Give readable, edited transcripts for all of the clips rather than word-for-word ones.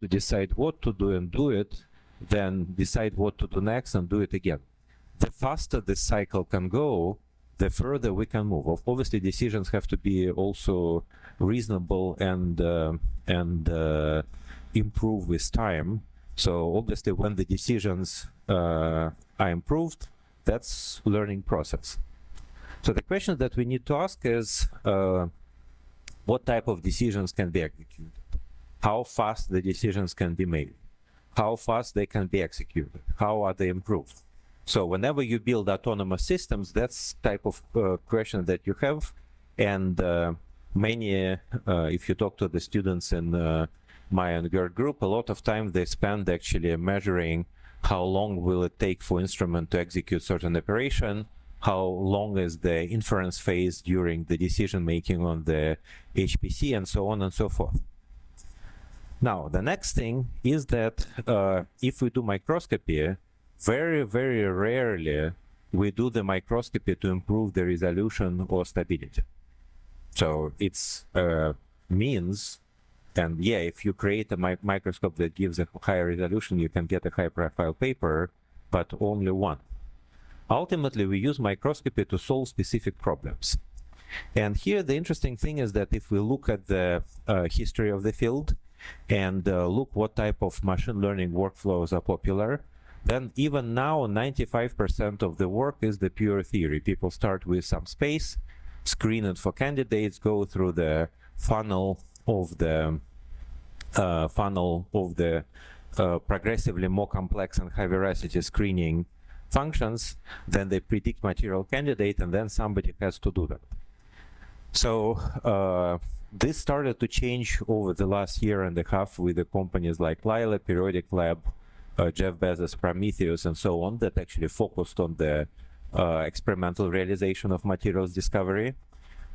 to decide what to do and do it, then decide what to do next and do it again. The faster this cycle can go, the further we can move. Obviously, decisions have to be also reasonable and improve with time. So obviously, when the decisions are improved, that's learning process. So the question that we need to ask is, what type of decisions can be executed? How fast the decisions can be made? How fast they can be executed? How are they improved? So whenever you build autonomous systems, that's type of question that you have. And many, if you talk to the students in my and your group, a lot of time they spend actually measuring how long will it take for instrument to execute certain operation, how long is the inference phase during the decision making on the HPC, and so on and so forth. Now, the next thing is that if we do microscopy, very, very rarely we do the microscopy to improve the resolution or stability. So it's means, and yeah, if you create a microscope that gives a higher resolution, you can get a high profile paper, but only one. Ultimately, we use microscopy to solve specific problems. And here the interesting thing is that if we look at the history of the field and look what type of machine learning workflows are popular, then even now 95% of the work is the pure theory. People start with some space, screen it for candidates, go through the funnel of the progressively more complex and high veracity screening functions, then they predict material candidate, and then somebody has to do that. So this started to change over the last year and a half with the companies like Lila, Periodic Lab, Jeff Bezos, Prometheus, and so on, that actually focused on the experimental realization of materials discovery.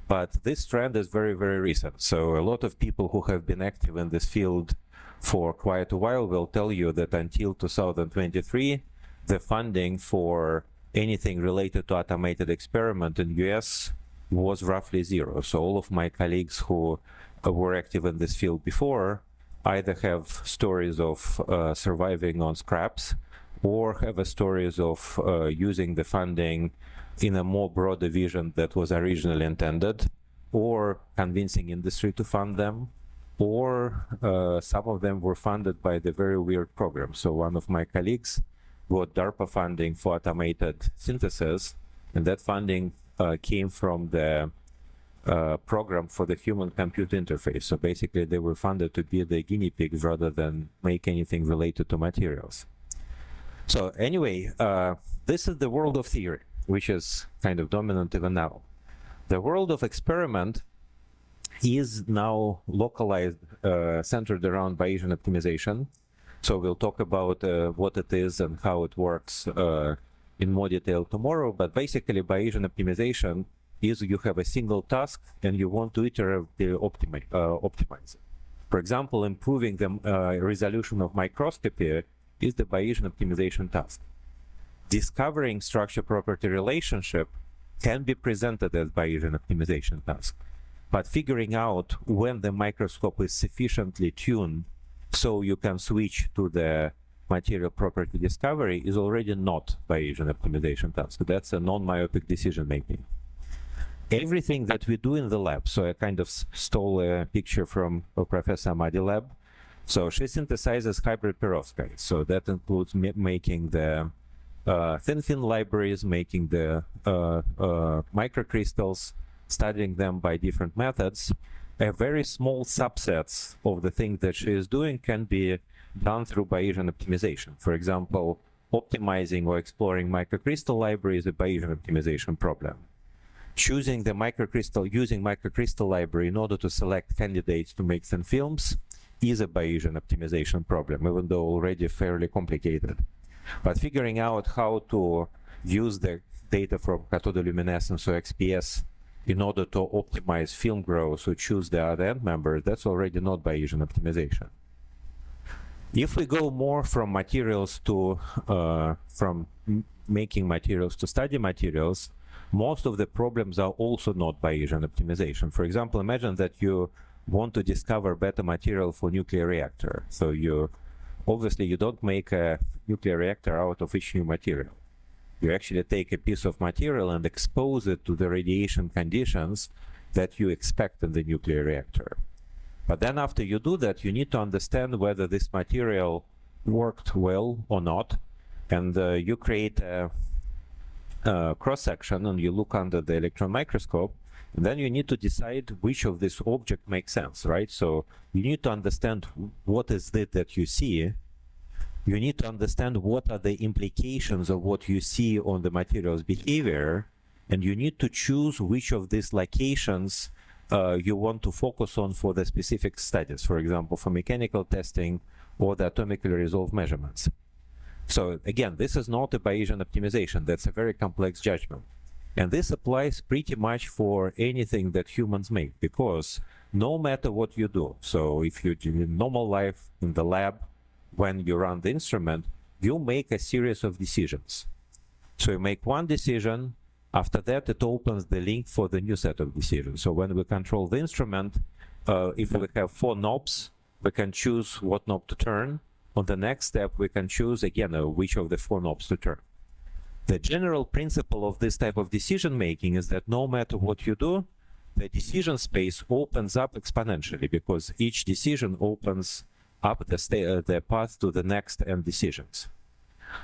But this trend is very, very recent. So a lot of people who have been active in this field for quite a while will tell you that until 2023, the funding for anything related to automated experiment in US was roughly zero. So all of my colleagues who were active in this field before either have stories of surviving on scraps or have stories of using the funding in a more broader vision that was originally intended, or convincing industry to fund them, or some of them were funded by the very weird program. So one of my colleagues got DARPA funding for automated synthesis, and that funding came from the program for the human-computer interface. So basically, they were funded to be the guinea pigs rather than make anything related to materials. So anyway, this is the world of theory, which is kind of dominant even now. The world of experiment is now localized, centered around Bayesian optimization. So we'll talk about what it is and how it works in more detail tomorrow. But basically, Bayesian optimization is you have a single task and you want to iteratively optimize it. For example, improving the resolution of microscopy is the Bayesian optimization task. Discovering structure-property relationship can be presented as Bayesian optimization task. But figuring out when the microscope is sufficiently tuned so you can switch to the material property discovery is already not Bayesian optimization task. That's a non-myopic decision making. Everything that we do in the lab, so I kind of stole a picture from Professor Ahmadi lab. So she synthesizes hybrid perovskites. So that includes making the thin film libraries, making the microcrystals, studying them by different methods. A very small subsets of the things that she is doing can be done through Bayesian optimization. For example, optimizing or exploring microcrystal library is a Bayesian optimization problem. Choosing the microcrystal, using microcrystal library in order to select candidates to make thin films is a Bayesian optimization problem, even though already fairly complicated. But figuring out how to use the data from cathodoluminescence or XPS in order to optimize film growth or choose the other end members, that's already not Bayesian optimization. If we go more from materials to, from making materials to study materials, most of the problems are also not Bayesian optimization. For example, imagine that you want to discover better material for nuclear reactor. So obviously you don't make a nuclear reactor out of each new material. You actually take a piece of material and expose it to the radiation conditions that you expect in the nuclear reactor. But then after you do that, you need to understand whether this material worked well or not. And you create a cross-section and you look under the electron microscope. And then you need to decide which of this object makes sense, right? So you need to understand what is it that you see. You need to understand what are the implications of what you see on the material's behavior, and you need to choose which of these locations you want to focus on for the specific studies, for example, for mechanical testing or the atomically resolved measurements. So again, this is not a Bayesian optimization. That's a very complex judgment. And this applies pretty much for anything that humans make, because no matter what you do, so if you do in normal life, in the lab, when you run the instrument, you make a series of decisions. So you make one decision, after that it opens the link for the new set of decisions. So when we control the instrument, if we have 4 knobs, we can choose what knob to turn. On the next step, we can choose again which of the 4 knobs to turn. The general principle of this type of decision making is that no matter what you do, the decision space opens up exponentially, because each decision opens up the path to the next n decisions.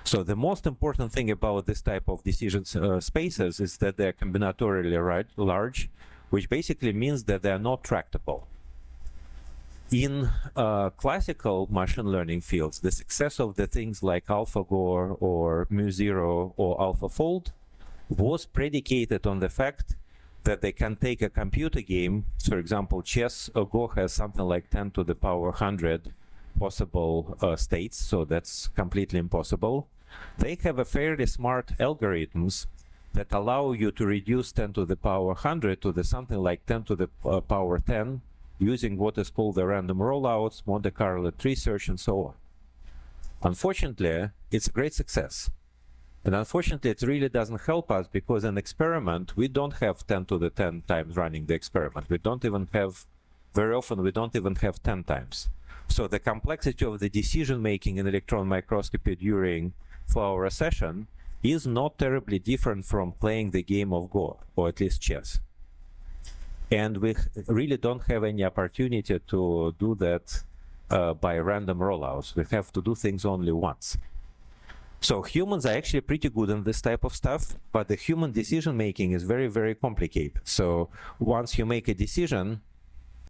So the most important thing about this type of decision spaces is that they're combinatorially large, which basically means that they are not tractable. In classical machine learning fields, the success of the things like AlphaGo or mu0 or AlphaFold was predicated on the fact that they can take a computer game. For example, chess or Go has something like 10 to the power 100 possible states, so that's completely impossible. They have a fairly smart algorithms that allow you to reduce 10 to the power 100 to the something like 10 to the power 10 using what is called the random rollouts, Monte Carlo tree search, and so on. Unfortunately, it's a great success. And unfortunately, it really doesn't help us, because in experiment, we don't have 10 to the 10 times running the experiment. We don't even have, very often, we don't even have 10 times. So the complexity of the decision making in electron microscopy during 4-hour session is not terribly different from playing the game of Go, or at least chess. And we really don't have any opportunity to do that by random rollouts. We have to do things only once. So humans are actually pretty good in this type of stuff, but the human decision making is very, very complicated. So once you make a decision,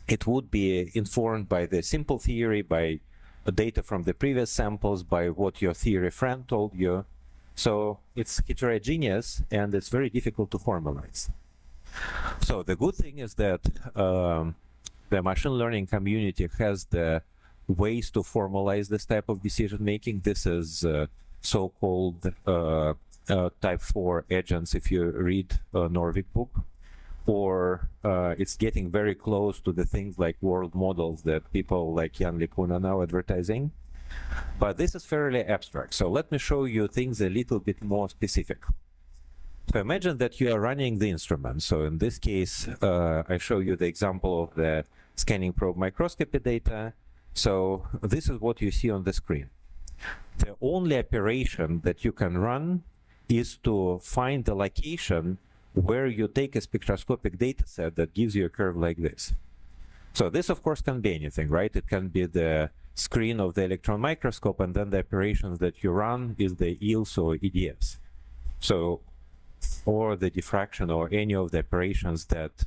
it would be informed by the simple theory, by the data from the previous samples, by what your theory friend told you. So it's heterogeneous, and it's very difficult to formalize. So the good thing is that the machine learning community has the ways to formalize this type of decision making. This is so-called type 4 agents, if you read Norvig book, or it's getting very close to the things like world models that people like Jan LeCun are now advertising. But this is fairly abstract. So let me show you things a little bit more specific. So imagine that you are running the instrument. So in this case, I show you the example of the scanning probe microscopy data. So this is what you see on the screen. The only operation that you can run is to find the location where you take a spectroscopic data set that gives you a curve like this. So this, of course, can be anything, right? It can be the screen of the electron microscope, and then the operations that you run is the EELS or EDS. So, or the diffraction, or any of the operations that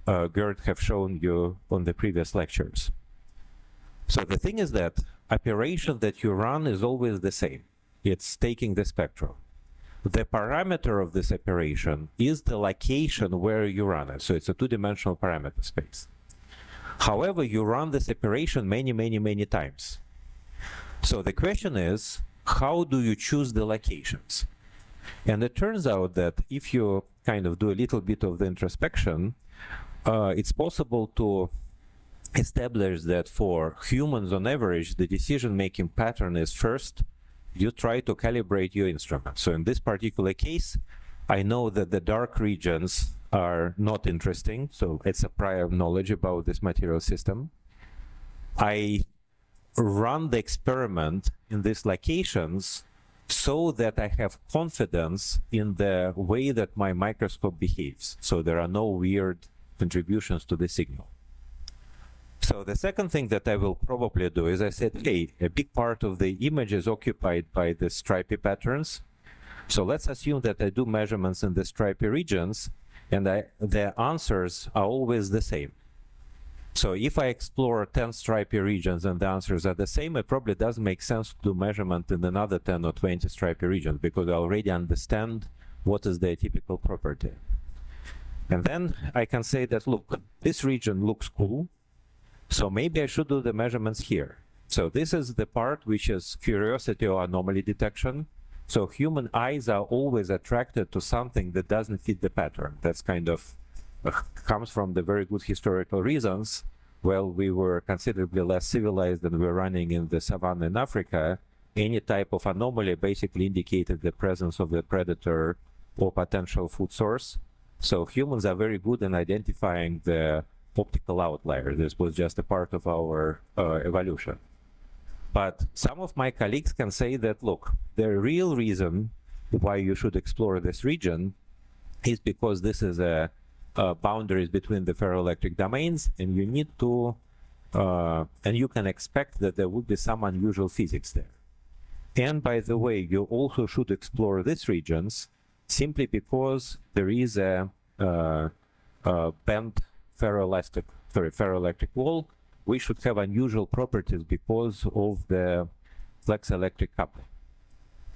Gerd have shown you on the previous lectures. So the thing is that operation that you run is always the same. It's taking the spectrum. The parameter of this operation is the location where you run it. So it's a two-dimensional parameter space. However, you run this operation many, many, many times. So the question is, how do you choose the locations? And it turns out that if you kind of do a little bit of the introspection, it's possible to establish that for humans on average, the decision-making pattern is first, you try to calibrate your instrument. So in this particular case, I know that the dark regions are not interesting, so it's a prior knowledge about this material system. I run the experiment in these locations so that I have confidence in the way that my microscope behaves. So there are no weird contributions to the signal. So the second thing that I will probably do is I said, hey, a big part of the image is occupied by the stripy patterns. So let's assume that I do measurements in the stripy regions, and the answers are always the same. So if I explore 10 stripy regions and the answers are the same, it probably doesn't make sense to do measurement in another 10 or 20 stripy regions, because I already understand what is the typical property. And then I can say that, look, this region looks cool, so maybe I should do the measurements here. So this is the part which is curiosity or anomaly detection. So human eyes are always attracted to something that doesn't fit the pattern. That's kind of comes from the very good historical reasons. Well, we were considerably less civilized than we were running in the savannah in Africa. Any type of anomaly basically indicated the presence of the predator or potential food source. So humans are very good in identifying the optical outlier. This was just a part of our evolution. But some of my colleagues can say that, look, the real reason why you should explore this region is because this is a boundaries between the ferroelectric domains, and you need to, and you can expect that there would be some unusual physics there. And by the way, you also should explore these regions simply because there is a bent ferroelectric wall. We should have unusual properties because of the flex electric coupling.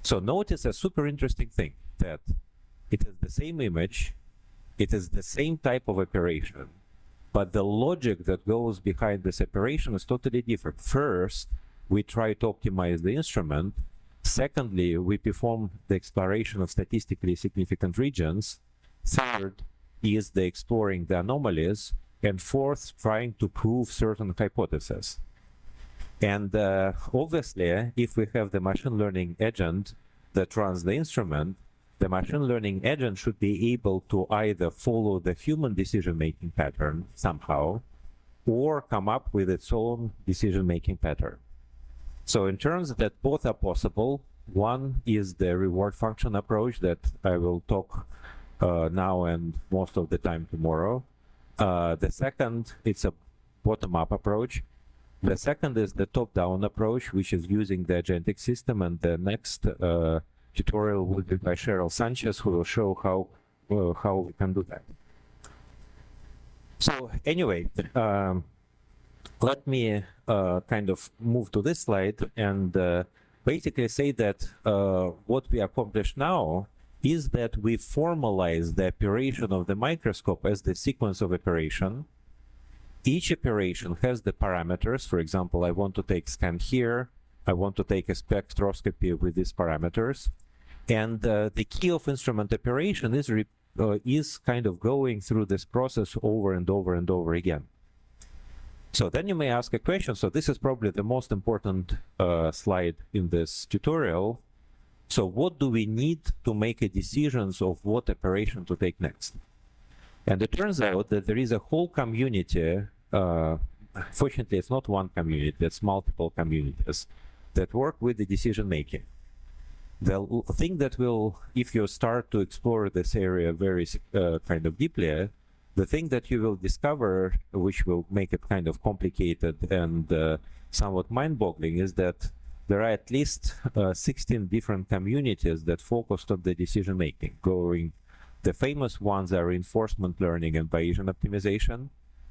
So notice a super interesting thing, that it is the same image, it is the same type of operation, but the logic that goes behind this operation is totally different. First, we try to optimize the instrument. Secondly, we perform the exploration of statistically significant regions. Third is the exploring the anomalies. And fourth, trying to prove certain hypotheses. And obviously, if we have the machine learning agent that runs the instrument, the machine learning agent should be able to either follow the human decision-making pattern somehow, or come up with its own decision-making pattern. So in terms that both are possible, one is the reward function approach that I will talk now and most of the time tomorrow. The second, it's a bottom-up approach. The second is the top-down approach, which is using the agentic system, and the next tutorial will be by Cheryl Sanchez, who will show how we can do that. So anyway, let me kind of move to this slide and basically say that what we accomplish now is that we formalize the operation of the microscope as the sequence of operation. Each operation has the parameters. For example, I want to take scan here. I want to take a spectroscopy with these parameters. And the key of instrument operation is kind of going through this process over and over and over again. So then you may ask a question. So this is probably the most important slide in this tutorial. So what do we need to make a decisions of what operation to take next? And it turns out that there is a whole community, fortunately it's not one community, it's multiple communities that work with the decision making. The thing that will, if you start to explore this area very kind of deeply, the thing that you will discover, which will make it kind of complicated and somewhat mind-boggling, is that there are at least 16 different communities that focused on the decision making. The famous ones are reinforcement learning and Bayesian optimization,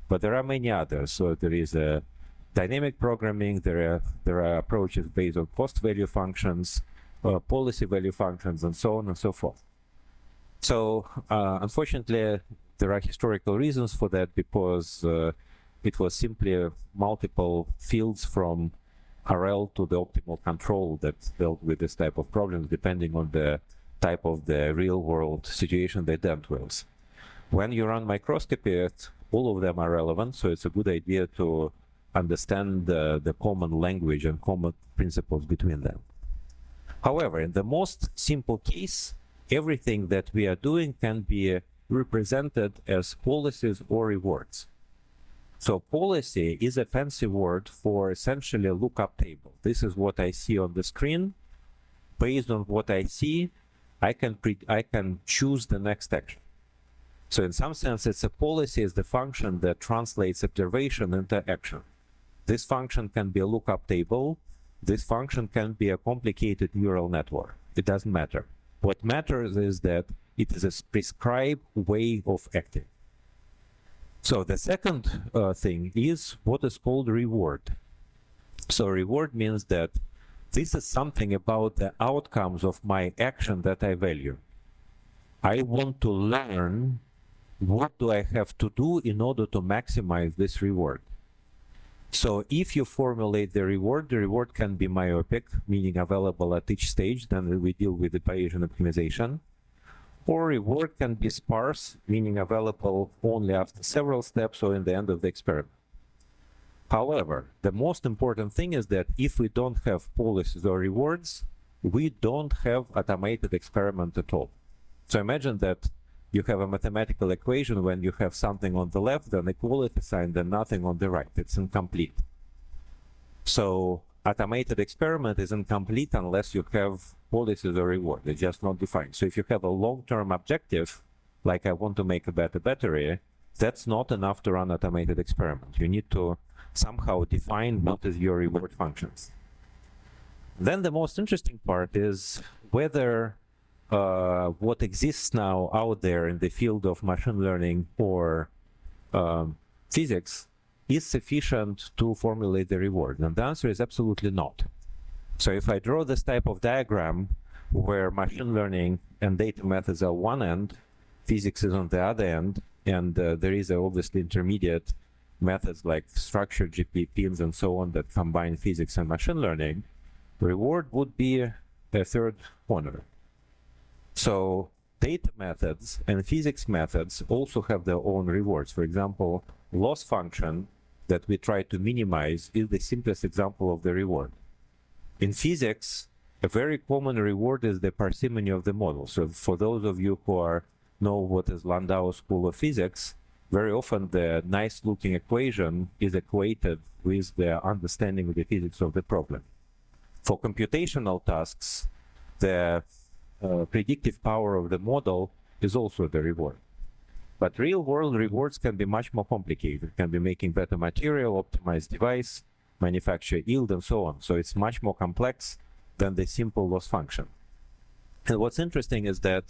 but there are many others. So there is a dynamic programming, there are approaches based on cost value functions, policy value functions, and so on and so forth. So unfortunately, there are historical reasons for that, because it was simply multiple fields from RL to the optimal control that dealt with this type of problems, depending on the type of the real world situation they dealt with. When you run microscopy, all of them are relevant, so it's a good idea to understand the common language and common principles between them. However, in the most simple case, everything that we are doing can be represented as policies or rewards. So policy is a fancy word for essentially a lookup table. This is what I see on the screen. Based on what I see, I can choose the next action. So in some sense, it's a policy is the function that translates observation into action. This function can be a lookup table. This function can be a complicated neural network. It doesn't matter. What matters is that it is a prescribed way of acting. So the second thing is what is called reward. So reward means that this is something about the outcomes of my action that I value. I want to learn what do I have to do in order to maximize this reward. So if you formulate the reward can be myopic, meaning available at each stage, then we deal with the Bayesian optimization. Or reward can be sparse, meaning available only after several steps or in the end of the experiment. However, the most important thing is that if we don't have policies or rewards, we don't have automated experiment at all. So imagine that you have a mathematical equation when you have something on the left, an equality sign, then nothing on the right. It's incomplete. So automated experiment is incomplete unless you have policies or reward. It's just not defined. So if you have a long-term objective, like I want to make a better battery, that's not enough to run automated experiment. You need to somehow define what is your reward functions. Then the most interesting part is whether what exists now out there in the field of machine learning or physics is sufficient to formulate the reward. And the answer is absolutely not. So if I draw this type of diagram where machine learning and data methods are one end, physics is on the other end, and there is obviously intermediate methods like structured GPPs and so on that combine physics and machine learning, reward would be a third corner. So data methods and physics methods also have their own rewards. For example, loss function that we try to minimize is the simplest example of the reward. In physics, a very common reward is the parsimony of the model. So for those of you who know what is Landau School of Physics, very often the nice-looking equation is equated with the understanding of the physics of the problem. For computational tasks, the predictive power of the model is also the reward. But real-world rewards can be much more complicated. Can be making better material, optimized device, manufacture yield, and so on. So it's much more complex than the simple loss function. And what's interesting is that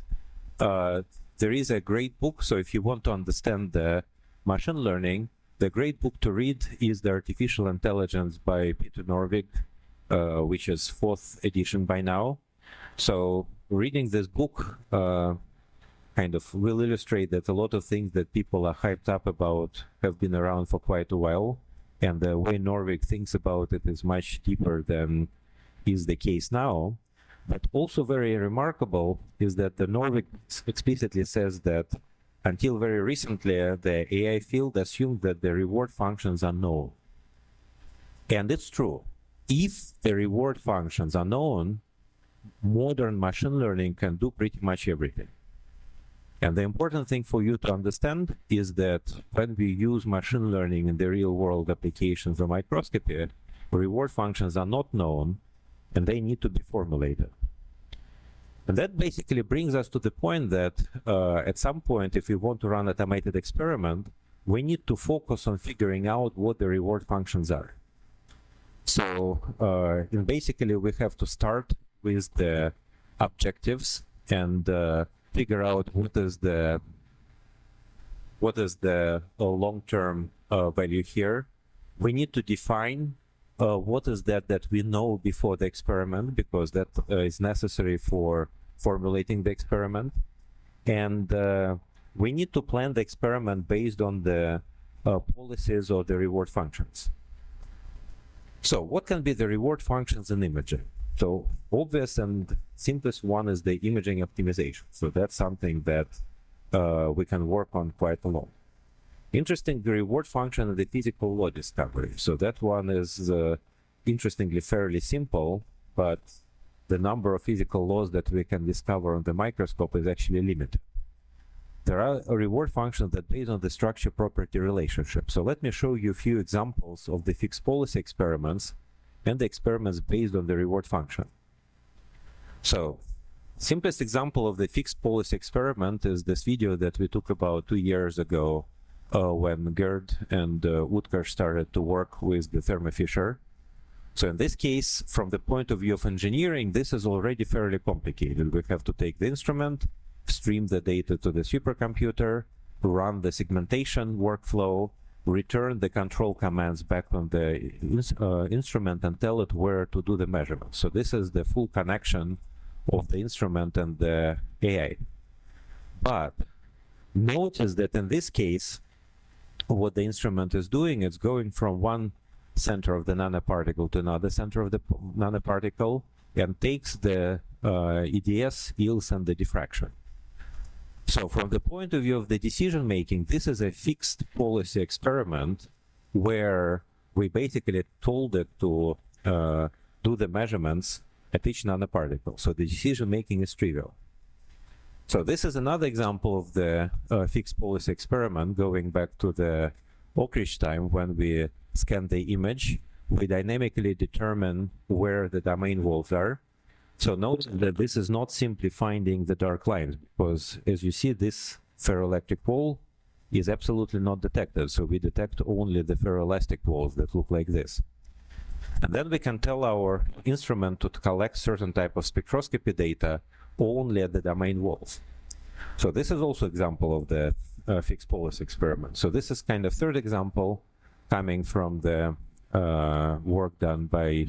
there is a great book. So if you want to understand the machine learning, the great book to read is The Artificial Intelligence by Peter Norvig, which is 4th edition by now. So reading this book kind of will illustrate that a lot of things that people are hyped up about have been around for quite a while. And the way Norvig thinks about it is much deeper than is the case now. But also very remarkable is that the Norvig explicitly says that until very recently, the AI field assumed that the reward functions are known. And it's true. If the reward functions are known, modern machine learning can do pretty much everything. And the important thing for you to understand is that when we use machine learning in the real-world applications of microscopy, reward functions are not known, and they need to be formulated. And that basically brings us to the point that at some point, if we want to run an automated experiment, we need to focus on figuring out what the reward functions are. So and basically, we have to start with the objectives and figure out what is the long-term value here. We need to define what is that we know before the experiment, because that is necessary for formulating the experiment. And we need to plan the experiment based on the policies or the reward functions. So what can be the reward functions in imaging? So obvious and simplest one is the imaging optimization. So that's something that we can work on quite a lot. Interesting, the reward function of the physical law discovery. So that one is interestingly fairly simple, but the number of physical laws that we can discover on the microscope is actually limited. there are reward functions that based on the structure property relationship. So let me show you a few examples of the fixed policy experiments and the experiments based on the reward function. So simplest example of the fixed policy experiment is this video that we took about 2 years ago when Gerd and Utker started to work with the Thermo Fisher. So in this case, from the point of view of engineering, this is already fairly complicated. We have to take the instrument, stream the data to the supercomputer, run the segmentation workflow, return the control commands back on the instrument and tell it where to do the measurement. So this is the full connection of the instrument and the AI. But notice that in this case, what the instrument is doing, it's going from one center of the nanoparticle to another center of the nanoparticle and takes the EDS, yields, and the diffraction. So from the point of view of the decision making, this is a fixed policy experiment where we basically told it to do the measurements at each nanoparticle. So the decision making is trivial. So this is another example of the fixed policy experiment going back to the Oak Ridge time when we scan the image. We dynamically determine where the domain walls are. So note that this is not simply finding the dark lines, because as you see, this ferroelectric wall is absolutely not detected. So we detect only the ferroelastic walls that look like this. And then we can tell our instrument to collect certain type of spectroscopy data only at the domain walls. So this is also example of the fixed policy experiment. So this is kind of third example coming from the work done by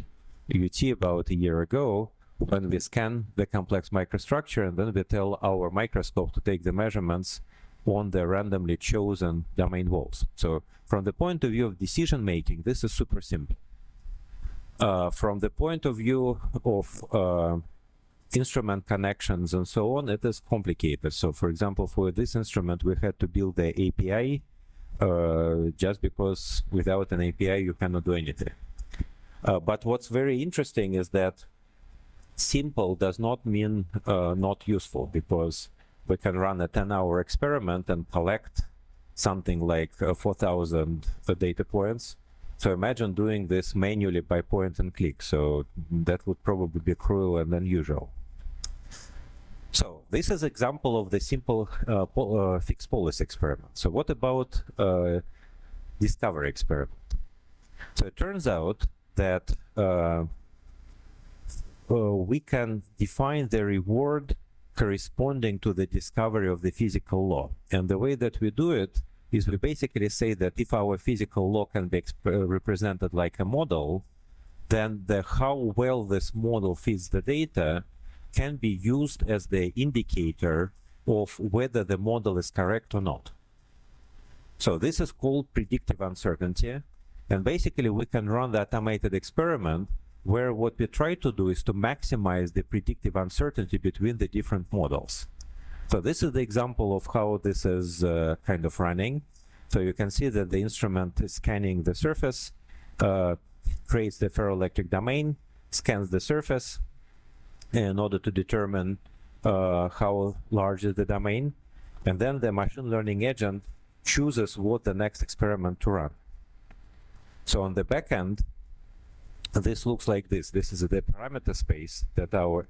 UT about a year ago, when we scan the complex microstructure and then we tell our microscope to take the measurements on the randomly chosen domain walls. So from the point of view of decision making, this is super simple. From the point of view of instrument connections and so on, it is complicated. So for example, for this instrument, we had to build the API just because without an API, you cannot do anything. But what's very interesting is that simple does not mean not useful, because we can run a 10-hour experiment and collect something like 4,000 data points. So imagine doing this manually by point and click. So that would probably be cruel and unusual. So this is example of the simple fixed policy experiment. So what about discovery experiment? So it turns out that we can define the reward corresponding to the discovery of the physical law. And the way that we do it is we basically say that if our physical law can be represented like a model, then how well this model fits the data can be used as the indicator of whether the model is correct or not. So this is called predictive uncertainty. And basically, we can run the automated experiment where what we try to do is to maximize the predictive uncertainty between the different models. So this is the example of how this is kind of running. So you can see that the instrument is scanning the surface, creates the ferroelectric domain, scans the surface in order to determine how large is the domain. And then the machine learning agent chooses what the next experiment to run. So on the back end, this looks like this. This is the parameter space that our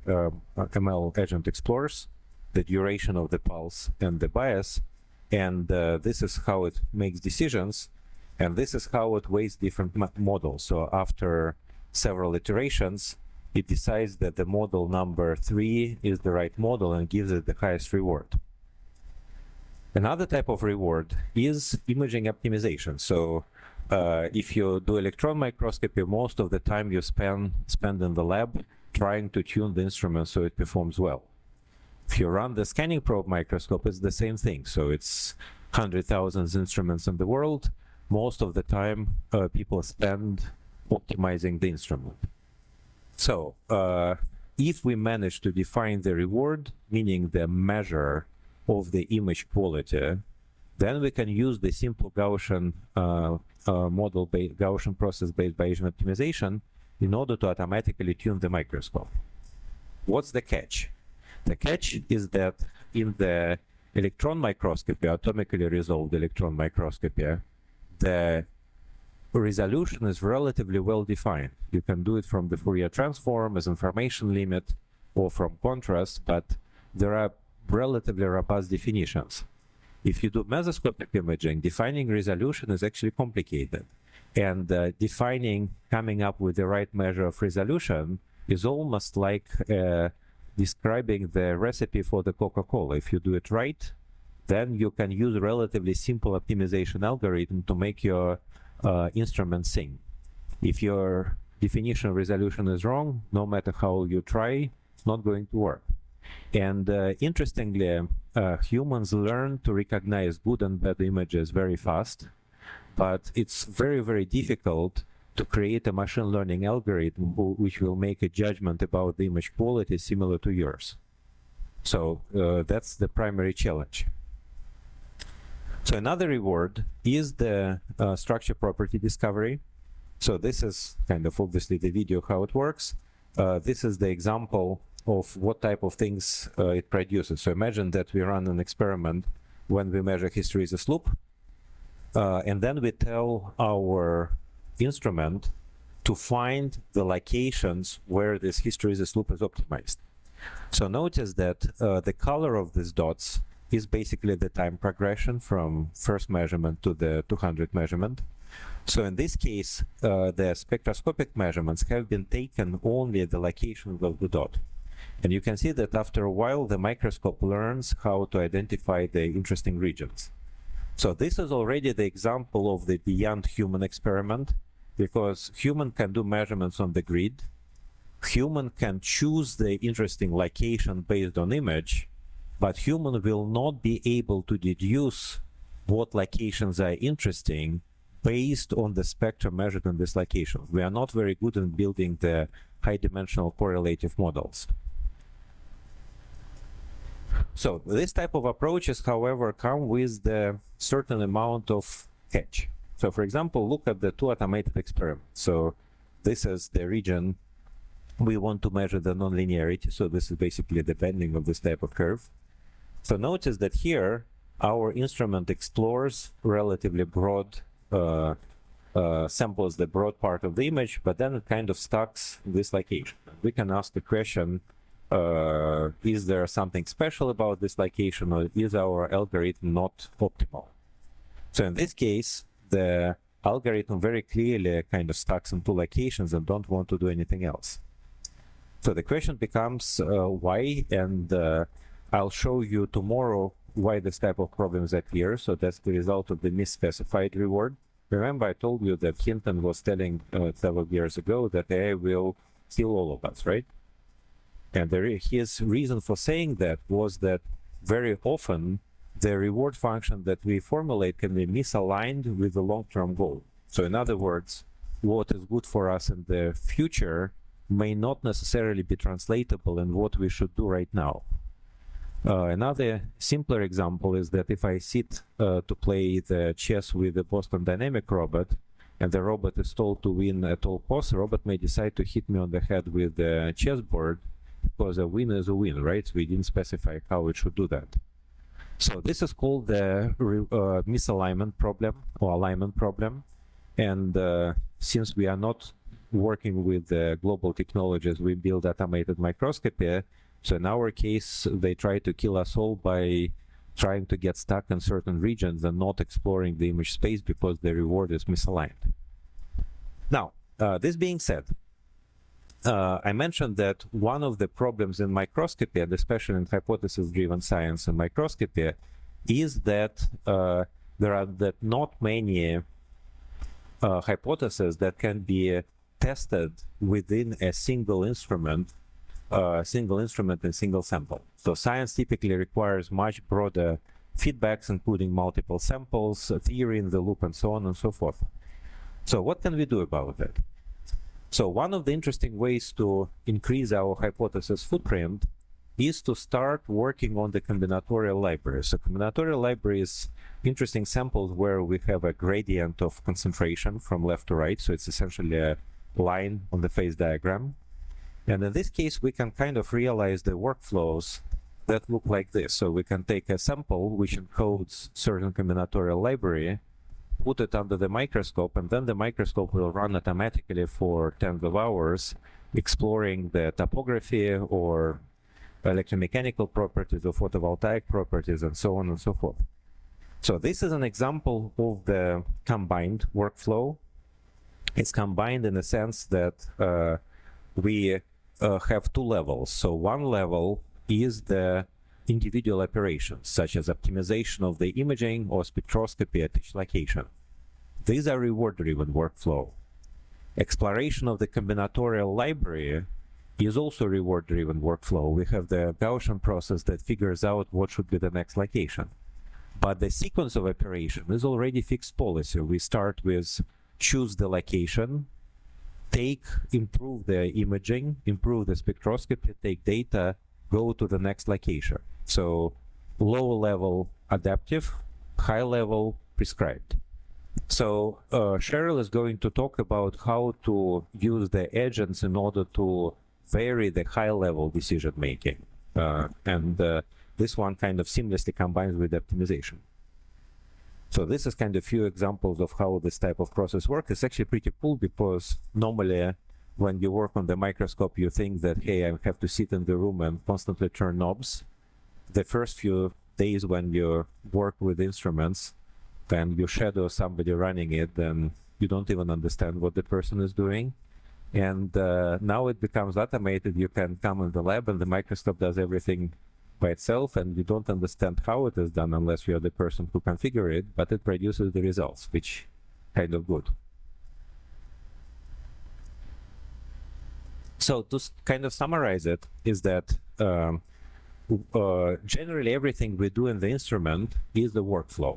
ML agent explores, the duration of the pulse and the bias. And this is how it makes decisions. And this is how it weighs different models. So after several iterations, it decides that the model number 3 is the right model and gives it the highest reward. Another type of reward is imaging optimization. So if you do electron microscopy, most of the time you spend in the lab trying to tune the instrument so it performs well. If you run the scanning probe microscope, it's the same thing. So it's 100,000 instruments in the world. Most of the time, people spend optimizing the instrument. So if we manage to define the reward, meaning the measure of the image quality, then we can use the simple Gaussian Gaussian process-based Bayesian optimization in order to automatically tune the microscope. What's the catch? The catch is that in the electron microscopy, atomically resolved electron microscopy, the resolution is relatively well defined. You can do it from the Fourier transform as information limit or from contrast, but there are relatively robust definitions. If you do mesoscopic imaging, defining resolution is actually complicated. And coming up with the right measure of resolution is almost like describing the recipe for the Coca-Cola. If you do it right, then you can use a relatively simple optimization algorithm to make your instrument sing. If your definition of resolution is wrong, no matter how you try, it's not going to work. And interestingly, humans learn to recognize good and bad images very fast, but it's very, very difficult to create a machine learning algorithm which will make a judgment about the image quality similar to yours. So that's the primary challenge. So another reward is the structure property discovery. So this is kind of obviously the video how it works. This is the example of what type of things it produces. So imagine that we run an experiment when we measure hysteresis loop, and then we tell our instrument to find the locations where this hysteresis loop is optimized. So notice that the color of these dots is basically the time progression from first measurement to the 200 measurement. So in this case, the spectroscopic measurements have been taken only at the locations of the dot. And you can see that after a while, the microscope learns how to identify the interesting regions. So this is already the example of the beyond human experiment, because human can do measurements on the grid. Human can choose the interesting location based on image, but human will not be able to deduce what locations are interesting based on the spectrum measured in this location. We are not very good in building the high-dimensional correlative models. So this type of approaches, however, come with the certain amount of catch. So for example, look at the two automated experiments. So this is the region we want to measure the nonlinearity. So this is basically the bending of this type of curve. So notice that here, our instrument explores relatively broad samples the broad part of the image, but then it kind of stacks this location. We can ask the question, is there something special about this location, or is our algorithm not optimal? So in this case, the algorithm very clearly kind of stacks in two locations and don't want to do anything else. So the question becomes why, and I'll show you tomorrow why this type of problems appear. So that's the result of the misspecified reward. Remember, I told you that Hinton was telling several years ago that AI will kill all of us, right? And his reason for saying that was that very often the reward function that we formulate can be misaligned with the long-term goal. So in other words, what is good for us in the future may not necessarily be translatable in what we should do right now. Another simpler example is that if I sit to play the chess with the Boston Dynamic robot, and the robot is told to win at all costs, the robot may decide to hit me on the head with the chessboard, because a win is a win, right? So we didn't specify how it should do that. So this is called the misalignment problem or alignment problem. And since we are not working with the global technologies, we build automated microscopy. So in our case, they try to kill us all by trying to get stuck in certain regions and not exploring the image space because the reward is misaligned. Now, this being said, I mentioned that one of the problems in microscopy, and especially in hypothesis-driven science and microscopy, is that there are not many hypotheses that can be tested within a single instrument and single sample. So science typically requires much broader feedbacks, including multiple samples, a theory in the loop, and so on and so forth. So what can we do about that? So one of the interesting ways to increase our hypothesis footprint is to start working on the combinatorial library. So combinatorial library is interesting samples where we have a gradient of concentration from left to right. So it's essentially a line on the phase diagram. And in this case, we can kind of realize the workflows that look like this. So we can take a sample which encodes certain combinatorial library, put it under the microscope, and then the microscope will run automatically for tens of hours, exploring the topography or electromechanical properties or photovoltaic properties and so on and so forth. So this is an example of the combined workflow. It's combined in the sense that we have two levels. So one level is the individual operations, such as optimization of the imaging or spectroscopy at each location. These are reward-driven workflow. Exploration of the combinatorial library is also reward-driven workflow. We have the Gaussian process that figures out what should be the next location. But the sequence of operation is already fixed policy. We start with choose the location, improve the imaging, improve the spectroscopy, take data, go to the next location. So low level adaptive, high level prescribed. So Cheryl is going to talk about how to use the agents in order to vary the high level decision making. This one kind of seamlessly combines with optimization. So this is kind of few examples of how this type of process works. It's actually pretty cool because normally when you work on the microscope, you think that, hey, I have to sit in the room and constantly turn knobs. The first few days when you work with instruments, then you shadow somebody running it, then you don't even understand what the person is doing. And now it becomes automated. You can come in the lab and the microscope does everything by itself, and you don't understand how it is done unless you are the person who configure it, but it produces the results, which kind of good. So to kind of summarize it is that generally everything we do in the instrument is the workflow.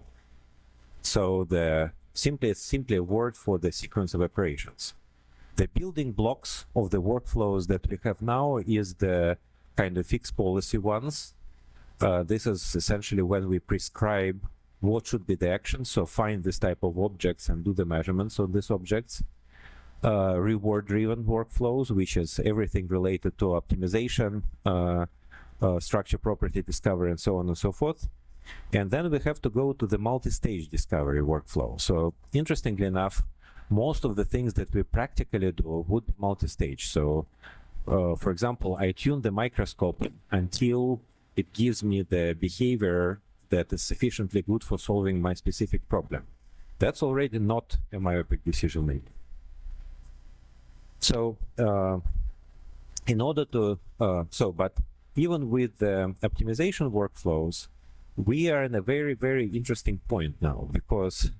So it's simply a word for the sequence of operations. The building blocks of the workflows that we have now is the kind of fixed policy ones. This is essentially when we prescribe what should be the action. So find this type of objects and do the measurements on these objects. Reward-driven workflows, which is everything related to optimization, structure property discovery, and so on and so forth. And then we have to go to the multi-stage discovery workflow. So interestingly enough, most of the things that we practically do would be multi-stage. So for example, I tune the microscope until it gives me the behavior that is sufficiently good for solving my specific problem. That's already not a myopic decision making. So in order to, but even with the optimization workflows, we are in a very, very interesting point now because,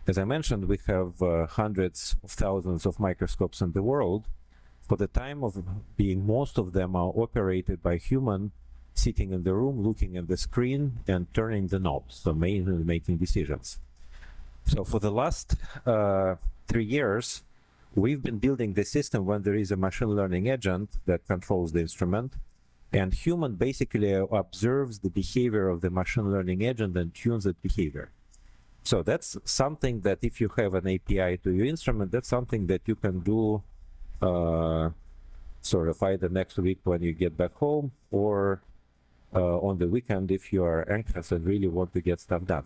as I mentioned, we have hundreds of thousands of microscopes in the world. For the time of being, most of them are operated by human sitting in the room, looking at the screen and turning the knobs, so mainly making decisions. So for the last 3 years, we've been building the system when there is a machine learning agent that controls the instrument, and human basically observes the behavior of the machine learning agent and tunes that behavior. So that's something that if you have an API to your instrument, that's something that you can do sort of either next week when you get back home or on the weekend if you are anxious and really want to get stuff done.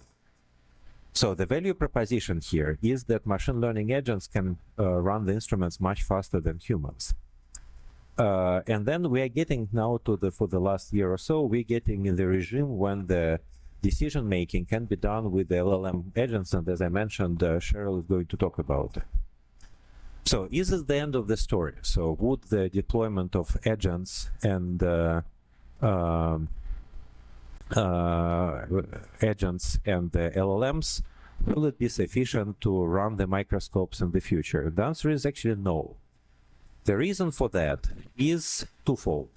So the value proposition here is that machine learning agents can run the instruments much faster than humans. And then we are getting now to for the last year or so, we're getting in the regime when the decision making can be done with the LLM agents, and as I mentioned, Cheryl is going to talk about it. So is this the end of the story? So would the deployment of agents and LLMs, will it be sufficient to run the microscopes in the future? The answer is actually no. The reason for that is twofold.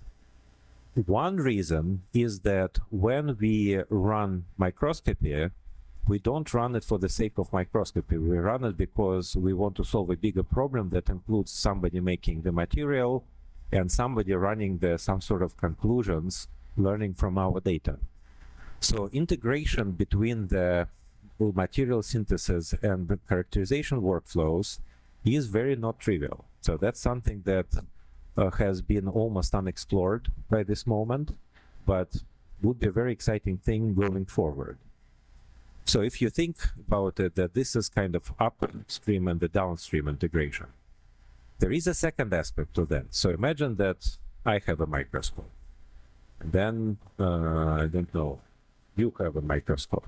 One reason is that when we run microscopy, we don't run it for the sake of microscopy. We run it because we want to solve a bigger problem that includes somebody making the material and somebody running some sort of conclusions, learning from our data. So integration between the material synthesis and the characterization workflows is very not trivial. So that's something that has been almost unexplored by this moment, but would be a very exciting thing going forward. So if you think about it, that this is kind of upstream and the downstream integration, there is a second aspect to that. So imagine that I have a microscope. And then, I don't know, you have a microscope.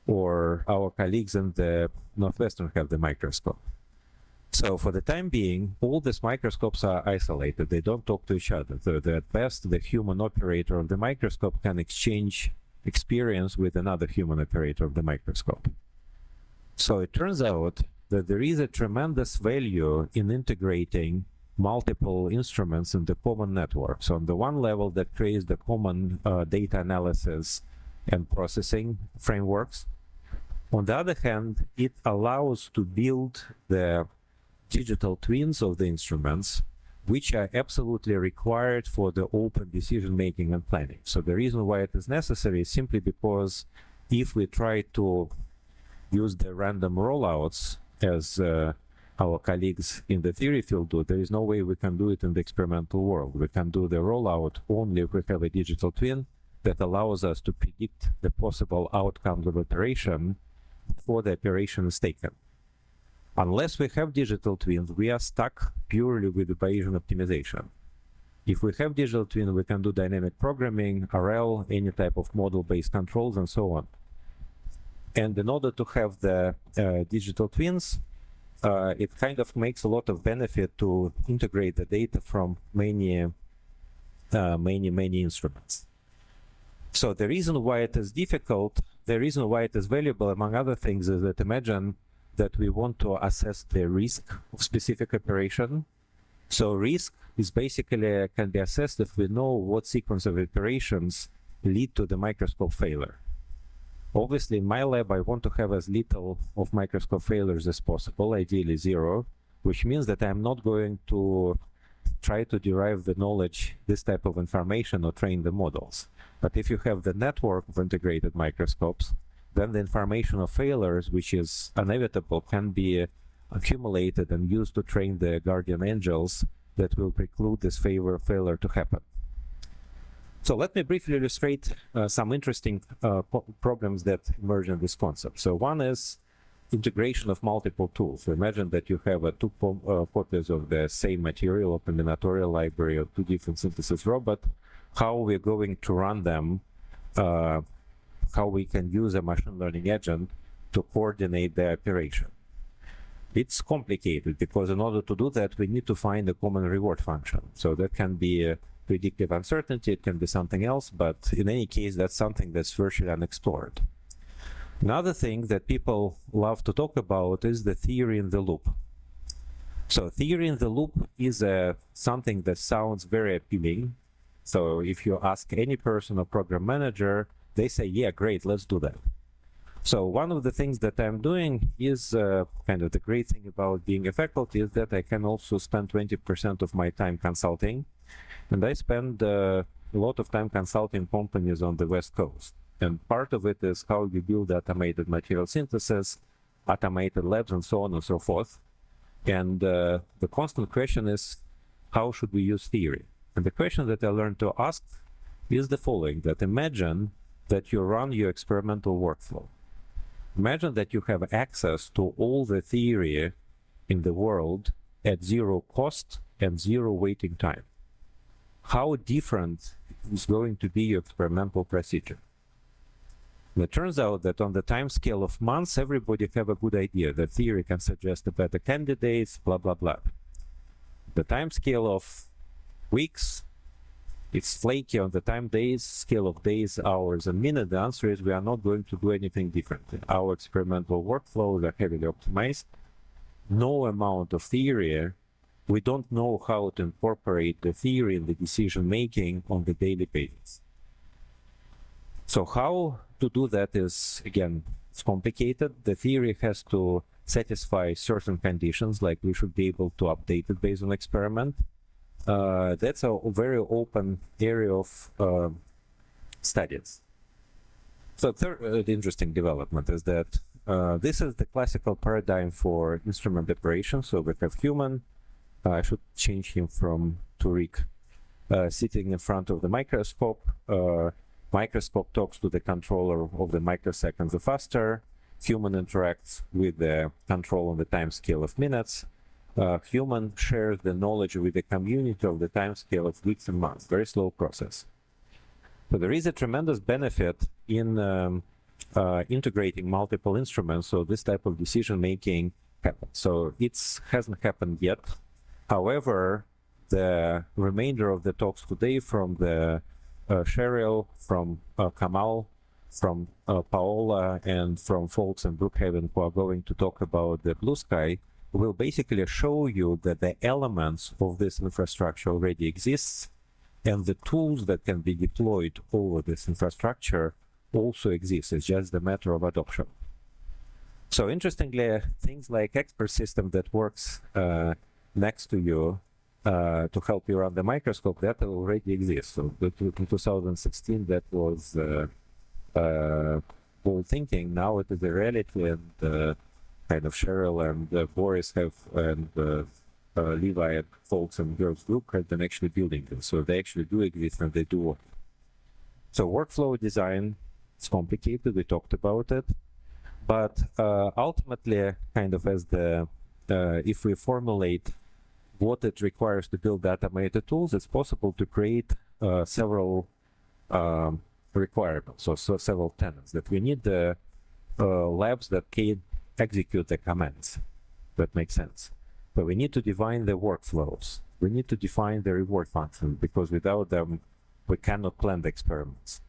Or our colleagues in the Northwestern have the microscope. So for the time being, all these microscopes are isolated. They don't talk to each other. So at best, the human operator of the microscope can exchange experience with another human operator of the microscope. So it turns out that there is a tremendous value in integrating multiple instruments in the common network. So on the one level, that creates the common data analysis and processing frameworks. On the other hand, it allows to build the digital twins of the instruments, which are absolutely required for the open decision making and planning. So the reason why it is necessary is simply because if we try to use the random rollouts as our colleagues in the theory field do, there is no way we can do it in the experimental world. We can do the rollout only if we have a digital twin that allows us to predict the possible outcomes of operation before the operation is taken. Unless we have digital twins, we are stuck purely with the Bayesian optimization. If we have digital twin, we can do dynamic programming, RL, any type of model-based controls, and so on. And in order to have the digital twins, it kind of makes a lot of benefit to integrate the data from many instruments. So the reason why it is difficult, the reason why it is valuable, among other things, is that imagine that we want to assess the risk of specific operation. So risk is basically can be assessed if we know what sequence of operations lead to the microscope failure. Obviously, in my lab, I want to have as little of microscope failures as possible, ideally zero, which means that I'm not going to try to derive the knowledge, this type of information, or train the models. But if you have the network of integrated microscopes, then the information of failures, which is inevitable, can be accumulated and used to train the guardian angels that will preclude this failure to happen. So let me briefly illustrate some interesting problems that emerge in this concept. So one is integration of multiple tools. So imagine that you have two copies of the same material, a combinatorial library, or two different synthesis robot. How we're going to run them, how we can use a machine learning agent to coordinate the operation. It's complicated because in order to do that, we need to find a common reward function. So that can be a predictive uncertainty, it can be something else, but in any case, that's something that's virtually unexplored. Another thing that people love to talk about is the theory in the loop. So theory in the loop is something that sounds very appealing. So if you ask any person or program manager, they say, yeah, great, let's do that. So one of the things that I'm doing is kind of the great thing about being a faculty is that I can also spend 20% of my time consulting. And I spend a lot of time consulting companies on the West Coast. And part of it is how you build automated material synthesis, automated labs, and so on and so forth. And the constant question is, how should we use theory? And the question that I learned to ask is the following, that imagine that you run your experimental workflow. Imagine that you have access to all the theory in the world at zero cost and zero waiting time. How different is going to be your experimental procedure? And it turns out that on the time scale of months, everybody have a good idea that theory can suggest a better candidates, blah, blah, blah. The time scale of weeks, it's flaky. On the time days, scale of days, hours, and minutes, the answer is we are not going to do anything different. Our experimental workflows are heavily optimized. No amount of theory, we don't know how to incorporate the theory in the decision making on the daily basis. So how to do that is, again, it's complicated. The theory has to satisfy certain conditions, like we should be able to update it based on experiment. That's a very open area of studies. So third interesting development is that this is the classical paradigm for instrument operation. So we have human, I should change him from to Rick, sitting in front of the microscope, Microscope talks to the controller of the microseconds or faster. Human interacts with the control on the time scale of minutes. Human shares the knowledge with the community of the time scale of weeks and months. Very slow process. So there is a tremendous benefit in integrating multiple instruments, so this type of decision making happens. So it hasn't happened yet. However, the remainder of the talks today from the Cheryl, from Kamal, from Paola, and from folks in Brookhaven who are going to talk about the blue sky will basically show you that the elements of this infrastructure already exists, and the tools that can be deployed over this infrastructure also exist. It's just a matter of adoption. So interestingly, things like expert system that works next to you to help you run the microscope, that already exists. So in 2016, that was old thinking. Now it is a reality, and kind of Cheryl and Boris have, and Levi and folks and girls group have been actually building them. So they actually do exist and they do work. So workflow design, it's complicated, we talked about it. But ultimately, kind of as the, if we formulate what it requires to build automated tools, it's possible to create several requirements, so several tenets, that we need the labs that can execute the commands. That makes sense. But we need to define the workflows. We need to define the reward function, because without them, we cannot plan the experiments.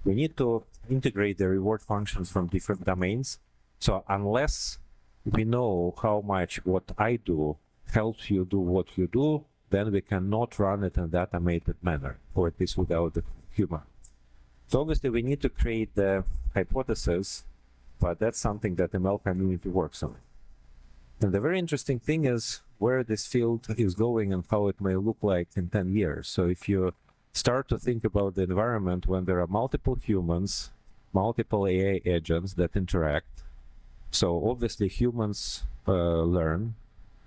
We need to integrate the reward functions from different domains. So unless we know how much what I do helps you do what you do, then we cannot run it in that automated manner, or at least without the human. So obviously we need to create the hypothesis, but that's something that the ML community works on. And the very interesting thing is where this field is going and how it may look like in 10 years. So if you start to think about the environment when there are multiple humans, multiple AI agents that interact, so obviously humans learn.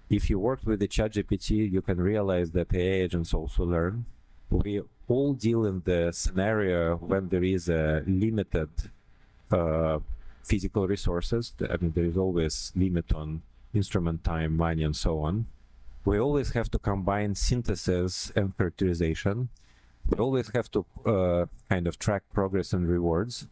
If you work with the ChatGPT, you can realize that AI agents also learn. We all deal in the scenario when there is a limited physical resources. I mean, there is always limit on instrument time, money, and so on. We always have to combine synthesis and characterization. We always have to kind of track progress and rewards.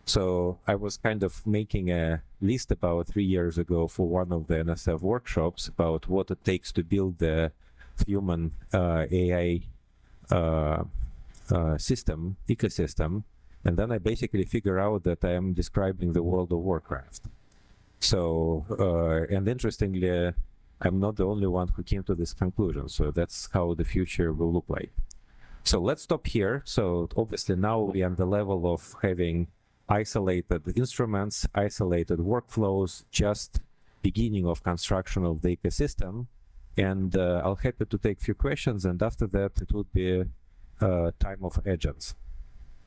So I was kind of making a list about 3 years ago for one of the NSF workshops about what it takes to build the human AI ecosystem. And then I basically figure out that I am describing the World of Warcraft. So, and interestingly, I'm not the only one who came to this conclusion. So that's how the future will look like. So let's stop here. So obviously now we are on the level of having isolated instruments, isolated workflows, just beginning of construction of the ecosystem. And I'll happy to take a few questions. And after that, it would be time of agents.